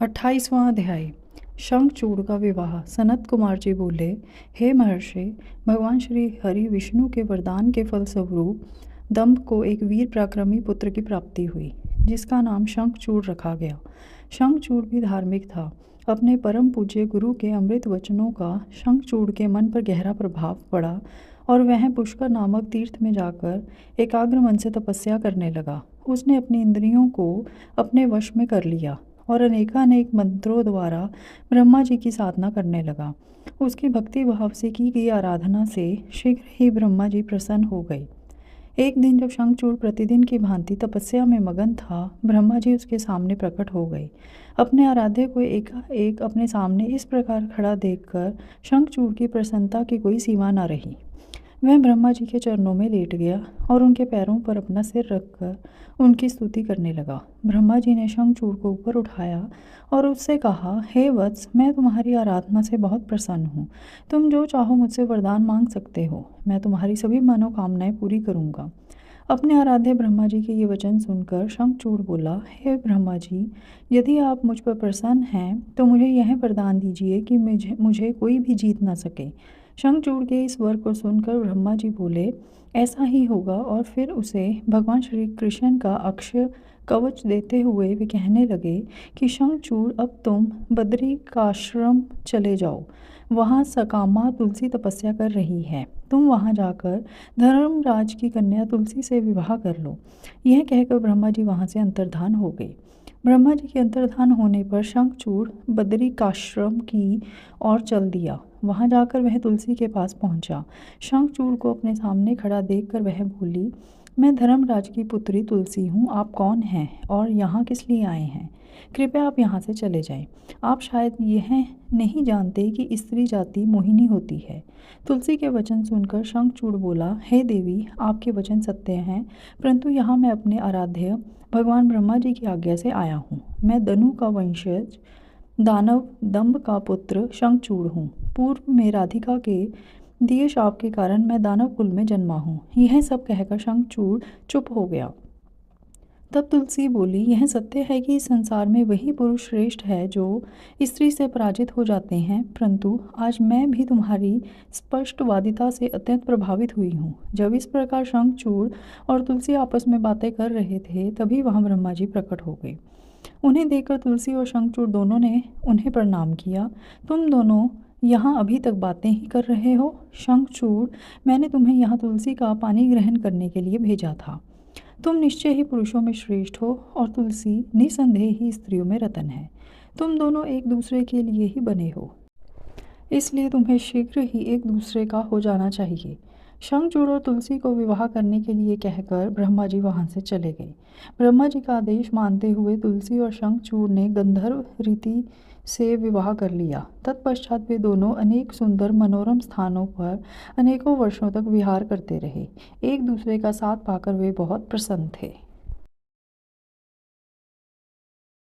28वां अध्याय। शंखचूड़ का विवाह। सनत कुमार जी बोले, हे महर्षि, भगवान श्री हरि विष्णु के वरदान के फलस्वरूप दंभ को एक वीर पराक्रमी पुत्र की प्राप्ति हुई, जिसका नाम शंखचूड़ रखा गया। शंखचूड़ भी धार्मिक था। अपने परम पूज्य गुरु के अमृत वचनों का शंखचूड़ के मन पर गहरा प्रभाव पड़ा और वह पुष्कर नामक तीर्थ में जाकर एकाग्र मन से तपस्या करने लगा। उसने अपनी इंद्रियों को अपने वश में कर लिया और अनेकानेक मंत्रों द्वारा ब्रह्मा जी की साधना करने लगा। उसकी भक्ति भाव से की गई आराधना से शीघ्र ही ब्रह्मा जी प्रसन्न हो गए। एक दिन जब शंखचूड़ प्रतिदिन की भांति तपस्या में मगन था, ब्रह्मा जी उसके सामने प्रकट हो गए। अपने आराध्य को एकाएक अपने सामने इस प्रकार खड़ा देखकर शंखचूड़ की प्रसन्नता की कोई सीमा न रही। वह ब्रह्मा जी के चरणों में लेट गया और उनके पैरों पर अपना सिर रखकर उनकी स्तुति करने लगा। ब्रह्मा जी ने शंखचूड़ को ऊपर उठाया और उससे कहा, हे वत्स, मैं तुम्हारी आराधना से बहुत प्रसन्न हूँ। तुम जो चाहो मुझसे वरदान मांग सकते हो। मैं तुम्हारी सभी मनोकामनाएं पूरी करूँगा। अपने आराध्य ब्रह्मा जी के ये वचन सुनकर शंखचूड़ बोला, हे ब्रह्मा जी, यदि आप मुझ पर प्रसन्न हैं तो मुझे यह वरदान दीजिए कि मुझे कोई भी जीत न सके। शंखचूड़ के इस वर को सुनकर ब्रह्मा जी बोले, ऐसा ही होगा। और फिर उसे भगवान श्री कृष्ण का अक्षय कवच देते हुए वे कहने लगे कि शंखचूड़, अब तुम बद्रिकाश्रम चले जाओ। वहाँ सकामा तुलसी तपस्या कर रही है। तुम वहाँ जाकर धर्मराज की कन्या तुलसी से विवाह कर लो। यह कहकर ब्रह्मा जी वहाँ से अंतर्धान हो गए। ब्रह्मा जी के अंतर्धान होने पर शंखचूड़ बद्रिकाश्रम की ओर चल दिया। वहाँ जाकर वह तुलसी के पास पहुँचा। शंखचूड़ को अपने सामने खड़ा देखकर वह बोली, मैं धर्मराज की पुत्री तुलसी हूँ। आप कौन हैं और यहाँ किस लिए आए हैं? कृपया आप यहाँ से चले जाएं। आप शायद यह नहीं जानते कि स्त्री जाति मोहिनी होती है। तुलसी के वचन सुनकर शंखचूड़ बोला, हे देवी, आपके वचन सत्य हैं, परंतु यहाँ मैं अपने आराध्य भगवान ब्रह्मा जी की आज्ञा से आया हूँ। मैं दनु का वंशज, दानव दंभ का पुत्र शंखचूड़ हूँ। पूर्व में राधिका के दिए शाप के कारण मैं दानव कुल में जन्मा हूँ। यह सब कहकर शंखचूड़ चुप हो गया। तब तुलसी बोली, यह सत्य है कि इस संसार में वही पुरुष श्रेष्ठ है जो स्त्री से पराजित हो जाते हैं, परंतु आज मैं भी तुम्हारी स्पष्टवादिता से अत्यंत प्रभावित हुई हूँ। जब इस प्रकार शंखचूड़ और तुलसी आपस में बातें कर रहे थे, तभी वहाँ ब्रह्मा जी प्रकट हो गए। उन्हें देखकर तुलसी और शंखचूड़ दोनों ने उन्हें प्रणाम किया। तुम दोनों यहाँ अभी तक बातें ही कर रहे हो? शंखचूड़, मैंने तुम्हें यहाँ तुलसी का पानी ग्रहण करने के लिए भेजा था। तुम निश्चय ही पुरुषों में श्रेष्ठ हो और तुलसी निसंदेह ही स्त्रियों में रतन है। तुम दोनों एक दूसरे के लिए ही बने हो, इसलिए तुम्हें शीघ्र ही एक दूसरे का हो जाना चाहिए। शंखचूड़ और तुलसी को विवाह करने के लिए कहकर ब्रह्मा जी वहाँ से चले गए। ब्रह्मा जी का आदेश मानते हुए तुलसी और शंखचूड़ ने गंधर्व रीति से विवाह कर लिया। तत्पश्चात वे दोनों अनेक सुंदर मनोरम स्थानों पर अनेकों वर्षों तक विहार करते रहे। एक दूसरे का साथ पाकर वे बहुत प्रसन्न थे।